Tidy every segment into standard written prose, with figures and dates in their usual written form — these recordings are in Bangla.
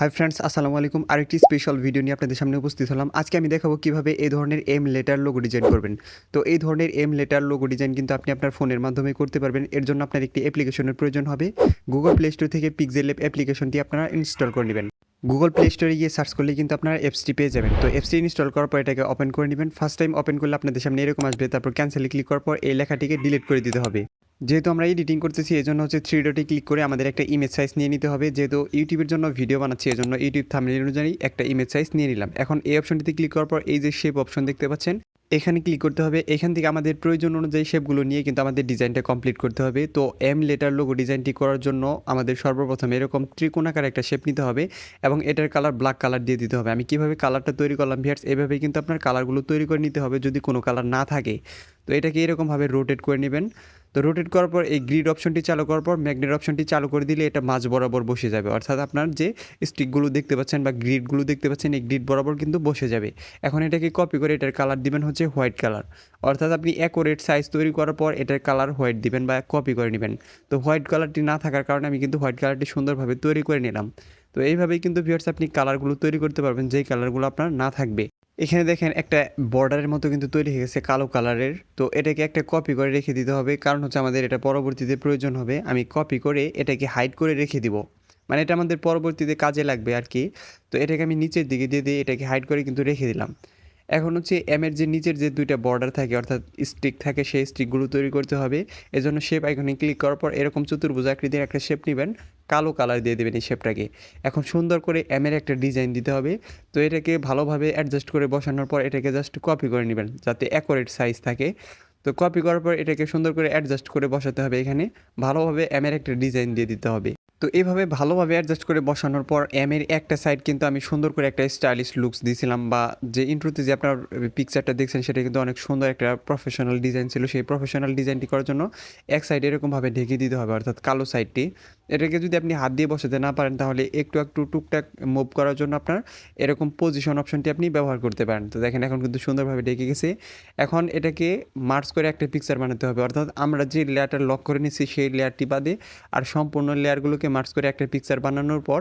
হাই ফ্রেন্ডস, আসসালামু আলাইকুম। আরেকটি স্পেশাল ভিডিও নিয়ে আপনাদের সামনে উপস্থিত হলাম। আজকে আমি দেখাবো কিভাবে এই ধরনের এম লেটার লোগো ডিজাইন করবেন। তো এই ধরনের এম লেটার লোগো ডিজাইন কিন্তু আপনি আপনার ফোনের মাধ্যমে করতে পারবেন। এর জন্য আপনার একটি অ্যাপ্লিকেশনের প্রয়োজন হবে। গুগল প্লে স্টোর থেকে পিক্সেল ল্যাব অ্যাপ্লিকেশনটি আপনারা ইনস্টল করে নেবেন। গুগল প্লে স্টোরে গিয়ে সার্চ করলে কিন্তু আপনারা অ্যাপসটি পেয়ে যাবেন। তো অ্যাপসটি ইনস্টল করার পর এটাকে ওপেন করে নেবেন। ফার্স্ট টাইম ওপেন করলে আপনাদের সামনে এরকম আসবে, তারপর ক্যান্সেলে ক্লিক করার পর এই লেখাটিকে ডিলিট করে দিতে হবে। যেহেতু আমরা এডিটিং করতেছি এজন্য হচ্ছে থ্রি ডটে ক্লিক করে আমাদের একটা ইমেজ সাইজ নিয়ে নিতে হবে। যেহেতু ইউটিউবের জন্য ভিডিও বানাচ্ছি এজন্য ইউটিউব থাম্বনেল অনুযায়ী একটা ইমেজ সাইজ নিয়ে নিলাম। এখন এই অপশনটিতে ক্লিক করার পর এই যে শেপ অপশন দেখতে পাচ্ছেন, এখানে ক্লিক করতে হবে। এখান থেকে আমাদের প্রয়োজন অনুযায়ী শেপগুলো নিয়ে কিন্তু আমাদের ডিজাইনটা কমপ্লিট করতে হবে। তো এম লেটার লোগো ডিজাইনটি করার জন্য আমাদের সর্বপ্রথম এরকম ত্রিকোণাকার একটা শেপ নিতে হবে এবং এটার কালার ব্ল্যাক কালার দিয়ে দিতে হবে। আমি কীভাবে কালারটা তৈরি করলাম ভিউয়ার্স, এভাবেই কিন্তু আপনার কালারগুলো তৈরি করে নিতে হবে যদি কোনো কালার না থাকে। তো এটাকে এরকমভাবে রোটেট করে নেবেন। তো রোটেট করার পর এই গ্রিড অপশনটি চালু করার পর ম্যাগনেট অপশনটি চালু করে দিলে এটা মাঝ বরাবর বসে যাবে, অর্থাৎ আপনার যে স্টিকগুলো দেখতে পাচ্ছেন বা গ্রিডগুলো দেখতে পাচ্ছেন এই গ্রিড বরাবর কিন্তু বসে যাবে। এখন এটাকে কপি করে এটার কালার দিবেন হচ্ছে হোয়াইট কালার, অর্থাৎ আপনি অ্যাকোরেট সাইজ তৈরি করার পর এটার কালার হোয়াইট দিবেন বা কপি করে নেবেন। তো হোয়াইট কালারটি না থাকার কারণে আমি কিন্তু হোয়াইট কালারটি সুন্দরভাবে তৈরি করে নিলাম। তো এইভাবেই কিন্তু ভিউয়ার্স আপনি কালারগুলো তৈরি করতে পারবেন যেই কালারগুলো আপনার না থাকবে। এখানে দেখেন একটা বর্ডারের মতো কিন্তু তৈরি হয়ে গেছে কালো কালারের। তো এটাকে একটা কপি করে রেখে দিতে হবে, কারণ হচ্ছে আমাদের এটা পরবর্তীতে প্রয়োজন হবে। আমি কপি করে এটাকে হাইড করে রেখে দিব, মানে এটা আমাদের পরবর্তীতে কাজে লাগবে আর কি। তো এটাকে আমি নিচের দিকে দিয়ে এটাকে হাইড করে কিন্তু রেখে দিলাম। এখন হচ্ছে এমের যে নিচের যে দুইটা বর্ডার থাকে অর্থাৎ স্টিক থাকে, সেই স্টিকগুলো তৈরি করতে হবে। এজন্য শেপ আইকনে ক্লিক করার পর এরকম চতুর্ভুজ আকৃতির একটা শেপ নেবেন, কালো কালার দিয়ে দেবেন এই শেপটাকে। এখন সুন্দর করে এমের একটা ডিজাইন দিতে হবে। তো এটাকে ভালোভাবে অ্যাডজাস্ট করে বসানোর পর এটাকে জাস্ট কপি করে নেবেন যাতে অ্যাকোরেট সাইজ থাকে। তো কপি করার পর এটাকে সুন্দর করে অ্যাডজাস্ট করে বসাতে হবে, এখানে ভালোভাবে এমের একটা ডিজাইন দিয়ে দিতে হবে। তো এভাবে ভালোভাবে অ্যাডজাস্ট করে বসানোর পর এমের একটা সাইড কিন্তু আমি সুন্দর করে একটা স্টাইলিশ লুকস দিয়েছিলাম, বা যে ইন্ট্রোতে যে আপনার পিকচারটা দেখছেন সেটা কিন্তু অনেক সুন্দর একটা প্রফেশনাল ডিজাইন ছিল। সেই প্রফেশনাল ডিজাইনটি করার জন্য এক সাইড এরকমভাবে ঢেকে দিতে হবে, অর্থাৎ কালো সাইডটি। এটাকে যদি আপনি হাত দিয়ে বসাতে না পারেন তাহলে একটু একটু টুকটাক মুভ করার জন্য আপনার এরকম পজিশন অপশনটি আপনি ব্যবহার করতে পারেন। তো দেখেন এখন কিন্তু সুন্দরভাবে ঢেকে গেছে। এখন এটাকে মার্চ করে একটা পিকচার বানাতে হবে, অর্থাৎ আমরা যে লেয়ারটা লক করে নিচ্ছি সেই লেয়ারটি বাদে আর সম্পূর্ণ লেয়ারগুলোকে মার্চ করে একটা পিকচার বানানোর পর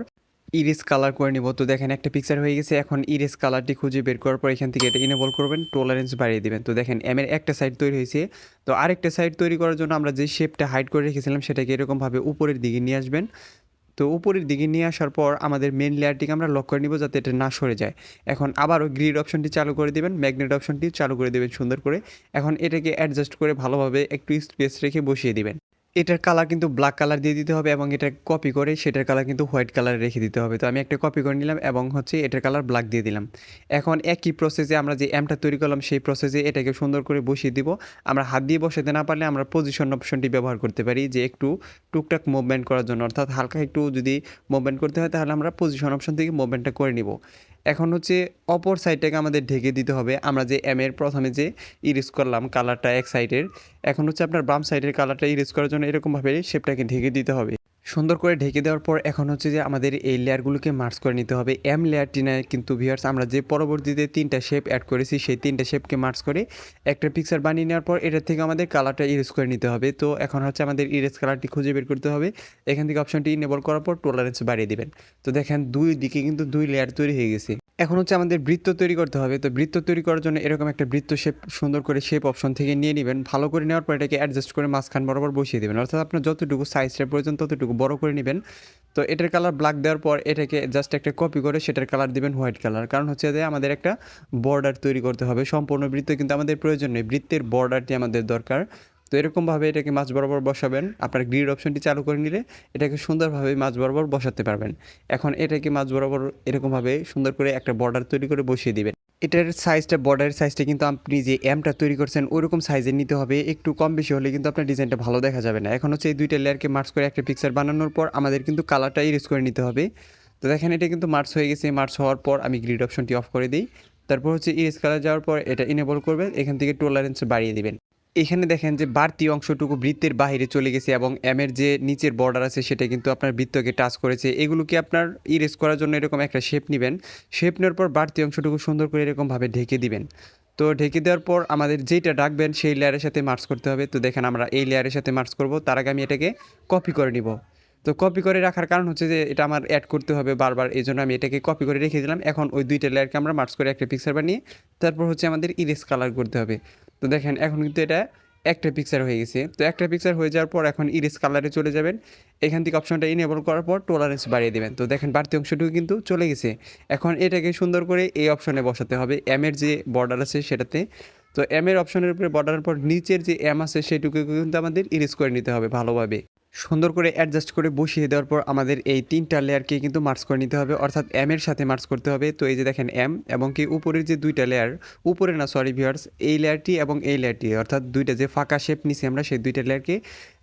ইরেজ কালার করে নিব। তো দেখেন একটা পিকচার হয়ে গেছে। এখন ইরেজ কালারটি খুঁজে বের করার পর এখান থেকে এটা ইনেবল করবেন, টলারেন্স বাড়িয়ে দিবেন। তো দেখেন এমের একটা সাইড তৈরি হয়েছে। তো আরেকটা সাইড তৈরি করার জন্য আমরা যে শেপটা হাইড করে রেখেছিলাম সেটাকে এরকমভাবে উপরের দিকে নিয়ে আসবেন। তো উপরের দিকে নিয়ে আসার পর আমাদের মেন লেয়ারটিকে আমরা লক করে নিব যাতে এটা না সরে যায়। এখন আবারও গ্রিড অপশনটি চালু করে দেবেন, ম্যাগনেট অপশনটি চালু করে দেবেন সুন্দর করে। এখন এটাকে অ্যাডজাস্ট করে ভালোভাবে একটু স্পেস রেখে বসিয়ে দিবেন। এটার কালার কিন্তু ব্ল্যাক কালার দিয়ে দিতে হবে এবং এটা কপি করে সেটার কালার কিন্তু হোয়াইট কালারে রেখে দিতে হবে। তো আমি একটা কপি করে নিলাম এবং হচ্ছে এটার কালার ব্ল্যাক দিয়ে দিলাম। এখন একই প্রসেসে আমরা যে এমটা তৈরি করলাম সেই প্রসেসে এটাকে সুন্দর করে বসিয়ে দিব। আমরা হাত দিয়ে বসাতে না পারলে আমরা পজিশন অপশনটি ব্যবহার করতে পারি, যে একটু টুকটাক মুভমেন্ট করার জন্য, অর্থাৎ হালকা একটু যদি মুভমেন্ট করতে হয় তাহলে আমরা পজিশন অপশন থেকে মুভমেন্টটা করে নিব। এখন হচ্ছে অপর সাইডটাকে আমাদের ঢেকে দিতে হবে। আমরা যে এমের প্রথমে যে ইরেজ করলাম কালারটা এক সাইডের, এখন হচ্ছে আপনার বাম সাইডের কালারটা ইরেজ করার জন্য এরকমভাবে শেপটাকে ঢেকে দিতে হবে। সুন্দর করে ঢেকে দেওয়ার পর এখন হচ্ছে যে আমাদের এই লেয়ারগুলোকে মার্চ করে নিতে হবে। এম লেয়ারটি নয় কিন্তু ভিউয়ার্স, আমরা যে পরবর্তীতে তিনটা শেপ অ্যাড করেছি সেই তিনটা শেপকে মার্চ করে একটা পিকচার বানিয়ে নেওয়ার পর এটার থেকে আমাদের কালারটা ইরেজ করে নিতে হবে। তো এখন হচ্ছে আমাদের ইরেজ কালারটি খুঁজে বের করতে হবে। এখান থেকে অপশনটি ইনেবল করার পর টলারেন্স বাড়িয়ে দিবেন। তো দেখেন দুই দিকে কিন্তু দুই লেয়ার তৈরি হয়ে গেছে। এখন হচ্ছে আমাদের বৃত্ত তৈরি করতে হবে। তো বৃত্ত তৈরি করার জন্য এরকম একটা বৃত্ত শেপ সুন্দর করে শেপ অপশন থেকে নিয়ে নেবেন। ভালো করে নেওয়ার পর এটাকে অ্যাডজাস্ট করে মাঝখান বরাবর বসিয়ে দেবেন, অর্থাৎ আপনার যতটুকু সাইজটা প্রয়োজন ততটুকু বড় করে নেবেন। তো এটার কালার ব্ল্যাক দেওয়ার পর এটাকে জাস্ট একটা কপি করে সেটার কালার দিবেন হোয়াইট কালার, কারণ হচ্ছে যে আমাদের একটা বর্ডার তৈরি করতে হবে। সম্পূর্ণ বৃত্ত কিন্তু আমাদের প্রয়োজন নেই, বৃত্তের বর্ডারটি আমাদের দরকার। তো এরকমভাবে এটাকে মাঝ বরাবর বসাবেন। আপনার গ্রিড অপশনটি চালু করে নিলে এটাকে সুন্দরভাবে মাঝ বরাবর বসাতে পারবেন। এখন এটাকে মাঝ বরাবর এরকমভাবে সুন্দর করে একটা বর্ডার তৈরি করে বসিয়ে দিবেন। এটার সাইজটা, বর্ডারের সাইজটা কিন্তু আপনি যে এমটা তৈরি করছেন ওইরকম সাইজের নিতে হবে। একটু কম বেশি হলে কিন্তু আপনার ডিজাইনটা ভালো দেখা যাবে না। এখন হচ্ছে এই দুইটা লেয়ারকে মার্চ করে একটা পিকচার বানানোর পর আমাদের কিন্তু কালারটা ইরেজ করে নিতে হবে। তো দেখেন এটা কিন্তু মার্চ হয়ে গেছে। মার্চ হওয়ার পর আমি গ্রিড অপশনটি অফ করে দিই। তারপর হচ্ছে ইরেজ কালার যাওয়ার পর এটা ইনেবল করবেন, এখান থেকে টলারেন্স বাড়িয়ে দিবেন। এখানে দেখেন যে বাড়তি অংশটুকু বৃত্তের বাইরে চলে গেছে এবং এমের যে নিচের বর্ডার আছে সেটা কিন্তু আপনার বৃত্তকে টাচ করেছে। এগুলোকে আপনার ইরেজ করার জন্য এরকম একটা শেপ নেবেন। শেপ নেওয়ার পর বাড়তি অংশটুকু সুন্দর করে এরকমভাবে ঢেকে দিবেন। তো ঢেকে দেওয়ার পর আমাদের যেইটা রাখবেন সেই লেয়ারের সাথে মার্চ করতে হবে। তো দেখেন আমরা এই লেয়ারের সাথে মার্চ করব, তার আগে আমি এটাকে কপি করে নিব। তো তো কপি করে রাখার কারণ হচ্ছে যে এটা আমার অ্যাড করতে হবে বারবার, এই জন্য আমি এটাকে কপি করে রেখে দিলাম। এখন ওই দুইটা লেয়ারকে আমরা মার্জ করে একটা পিকচার বানিয়ে তারপর হচ্ছে আমাদের ইরেজ কালার করতে হবে। তো দেখেন এখন কিন্তু এটা একটা পিকচার হয়ে গেছে। তো একটা পিকচার হয়ে যাওয়ার পর এখন ইরেজ কালারে চলে যাবেন। এখান থেকে অপশনটা ইনেবল করার পর টলারেন্স বাড়িয়ে দেবেন। তো দেখেন বাড়তি অংশটুকু কিন্তু চলে গেছে। এখন এটাকে সুন্দর করে এই অপশনে বসাতে হবে, এমের যে বর্ডার আছে সেটাতে। তো এমের অপশনের উপরে বর্ডারের পর নিচের যে এম আছে সেটুকু কিন্তু আমাদের ইরেজ করে নিতে হবে ভালোভাবে। সুন্দর করে অ্যাডজাস্ট করে বসিয়ে দেওয়ার পর আমাদের এই 3টা লেয়ারকে কিন্তু মার্জ করে নিতে হবে, অর্থাৎ এম এর সাথে মার্জ করতে হবে। তো এই যে দেখেন এম এবং কি উপরের যে 2টা লেয়ার, উপরে না সরি ভিউয়ার্স, এই লেয়ারটি এবং এই লেয়ারটি, অর্থাৎ 2টা যে ফাঁকা শেপ নিছি আমরা সেই 2টা লেয়ারকে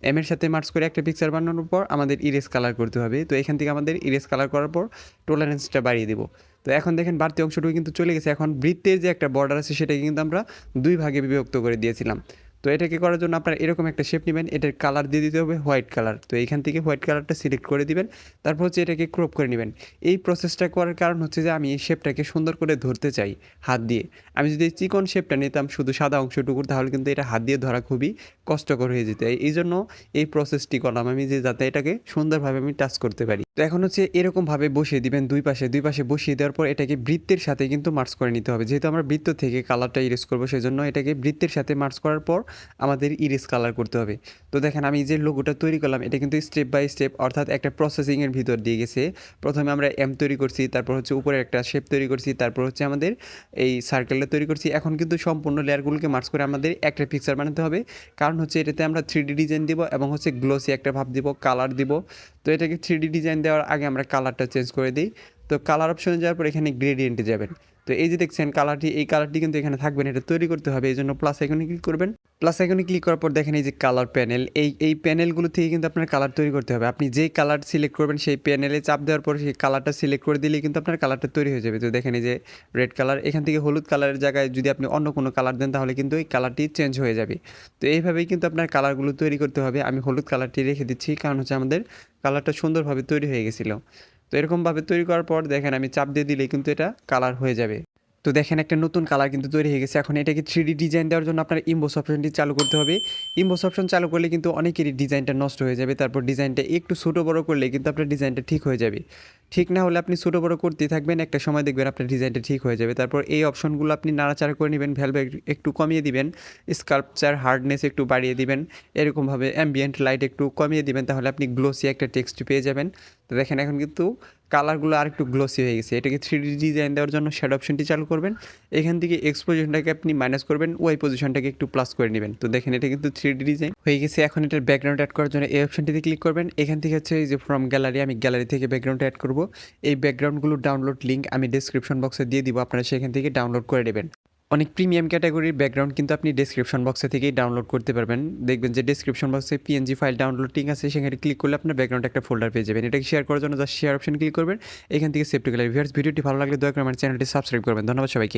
এম এর সাথে মার্জ করে একটা পিকচার বানানোর পর আমাদের ইরেজ কালার করতে হবে। তো এখান থেকে আমাদের ইরেজ কালার করার পর টলারেন্সটা বাড়িয়ে দেবো। তো এখন দেখেন বাড়তি অংশটুকু কিন্তু চলে গেছে। এখন বৃত্তের যে একটা বর্ডার আছে সেটাকে কিন্তু আমরা 2 ভাগে বিভক্ত করে দিয়েছিলাম। তো এটাকে করার জন্য আপনারা এরকম একটা শেপ নেবেন, এটার কালার দিয়ে দিতে হবে হোয়াইট কালার। তো এইখান থেকে হোয়াইট কালারটা সিলেক্ট করে দিবেন, তারপর হচ্ছে এটাকে ক্রপ করে নেবেন। এই প্রসেসটা করার কারণ হচ্ছে যে আমি এই শেপটাকে সুন্দর করে ধরতে চাই হাত দিয়ে। আমি যদি চিকন শেপটা নিতাম শুধু সাদা অংশটুকু, তাহলে কিন্তু এটা হাত দিয়ে ধরা খুবই কষ্টকর হয়ে যেত। এই জন্য এই প্রসেসটি করলাম আমি, যে যাতে এটাকে সুন্দরভাবে আমি টাচ করতে পারি। তো এখন হচ্ছে এরকমভাবে বসিয়ে দিবেন দুই পাশে বসিয়ে দেওয়ার পর এটাকে বৃত্তের সাথে কিন্তু মার্জ করে নিতে হবে। যেহেতু আমরা বৃত্ত থেকে কালারটা ইরেজ করবো, সেজন্য এটাকে বৃত্তের সাথে মার্জ করার পর আমাদের ইরেজ কালার করতে হবে। তো দেখেন আমি যে লোগোটা তৈরি করলাম এটা কিন্তু স্টেপ বাই স্টেপ, অর্থাৎ একটা প্রসেসিংয়ের ভিতর দিয়ে গেছে। প্রথমে আমরা এম তৈরি করছি, তারপর হচ্ছে উপরে একটা শেপ তৈরি করছি, তারপর হচ্ছে আমাদের এই সার্কেলটা তৈরি করছি। এখন কিন্তু সম্পূর্ণ লেয়ারগুলোকে মার্জ করে আমাদের একটা পিকচার বানাতে হবে, কারণ হচ্ছে এটাতে আমরা 3D ডিজাইন দিব এবং হচ্ছে গ্লোসি একটা ভাব দিব, কালার দিব। তো এটাকে 3D ডিজাইন দেওয়ার আগে আমরা কালারটা চেঞ্জ করে দিই। তো কালার অপশনে যাওয়ার পর এখানে গ্রেডিয়েন্টে যাবেন। তো এই যে দেখছেন কালারটি, এই কালারটি কিন্তু এখানে থাকবে না, এটা তৈরি করতে হবে। এই জন্য প্লাস আইকনে ক্লিক করবেন। প্লাস আইকনে ক্লিক করার পর দেখেন এই যে কালার প্যানেল, এই প্যানেলগুলো থেকে কিন্তু আপনার কালার তৈরি করতে হবে। আপনি যেই কালার সিলেক্ট করবেন সেই প্যানেলে চাপ দেওয়ার পর সেই কালারটা সিলেক্ট করে দিলেই কিন্তু আপনার কালারটা তৈরি হয়ে যাবে। তো দেখেন এই যে রেড কালার, এখান থেকে হলুদ কালারের জায়গায় যদি আপনি অন্য কোনো কালার দেন তাহলে কিন্তু এই কালারটি চেঞ্জ হয়ে যাবে। তো এইভাবেই কিন্তু আপনার কালারগুলো তৈরি করতে হবে। আমি হলুদ কালারটি রেখে দিচ্ছি, কারণ হচ্ছে আমাদের কালারটা সুন্দরভাবে তৈরি হয়ে গেছিলো। তো এরকমভাবে তৈরি করার পর দেখেন আমি চাপ দিয়ে দিলেই কিন্তু এটা কালার হয়ে যাবে। তো দেখেন একটা নতুন কালার কিন্তু তৈরি হয়ে গেছে। এখন এটাকে 3D ডিজাইন দেওয়ার জন্য আপনার ইমবোস অপশনটি চালু করতে হবে। ইমবোস অপশন চালু করলে কিন্তু অনেকেরই ডিজাইনটা নষ্ট হয়ে যাবে। তারপর ডিজাইনটা একটু ছোটো বড়ো করলে কিন্তু আপনার ডিজাইনটা ঠিক হয়ে যাবে। ঠিক না হলে আপনি ছোটো বড়ো করতেই থাকবেন, একটা সময় দেখবেন আপনার ডিজাইনটা ঠিক হয়ে যাবে। তারপর এই অপশনগুলো আপনি নাড়াচাড়া করে নেবেন, ভ্যালভ একটু কমিয়ে দিবেন, স্কাল্পচার হার্ডনেস একটু বাড়িয়ে দিবেন, এরকমভাবে অ্যাম্বিয়েন্ট লাইট একটু কমিয়ে দিবেন, তাহলে আপনি গ্লোসি একটা টেক্সট পেয়ে যাবেন। তো দেখেন এখন কিন্তু কালারগুলো আর একটু গ্লোসি হয়ে গেছে। এটাকে 3D ডিজাইন দেওয়ার জন্য শ্যাডো অপশনটি চালু করবেন। এখান থেকে এক্স পজিশনটাকে আপনি মাইনাস করবেন, ওয়াই পজিশনটাকে একটু প্লাস করে নেবেন। তো দেখেন এটা কিন্তু 3D ডিজাইন হয়ে গেছে। এখন এটার ব্যাকগ্রাউন্ড অ্যাড করার জন্য এই অপশনটিতে ক্লিক করবেন। এখান থেকে হচ্ছে এই যে ফ্রম গ্যালারি, আমি গ্যালারি থেকে ব্যাকগ্রাউন্ড অ্যাড করব। এই ব্যাকগ্রাউন্ডগুলোর ডাউনলোড লিঙ্ক আমি ডেসক্রিপশন বক্সে দিয়ে দিব, আপনারা সেখান থেকে ডাউনলোড করে নেবেন। অনেক প্রিমিয়াম ক্যাটাগরির ব্যাকগ্রাউন্ড কিন্তু আপনি ডেসক্রিপশন বক্সে থেকেই ডাউনলোড করতে পারবেন। দেখবেন যে ডেসক্রিপশন বক্সে PNG ফাইল ডাউনলোড লিঙ্ক আছে, সেখানে ক্লিক করলে আপনার ব্যাকগ্রাউন্ড একটা ফোল্ডার পেয়ে যাবেন। এটাকে শেয়ার করার জন্য জাস্ট শেয়ার অপশন ক্লিক করবেন, এখান থেকে সেভ টু গ্যালারি। ভিউয়ার্স ভিডিওটি ভালো লাগলে দয়া করে আমার চ্যানেলটি সাবস্ক্রাইব করবেন। ধন্যবাদ সবাইকে।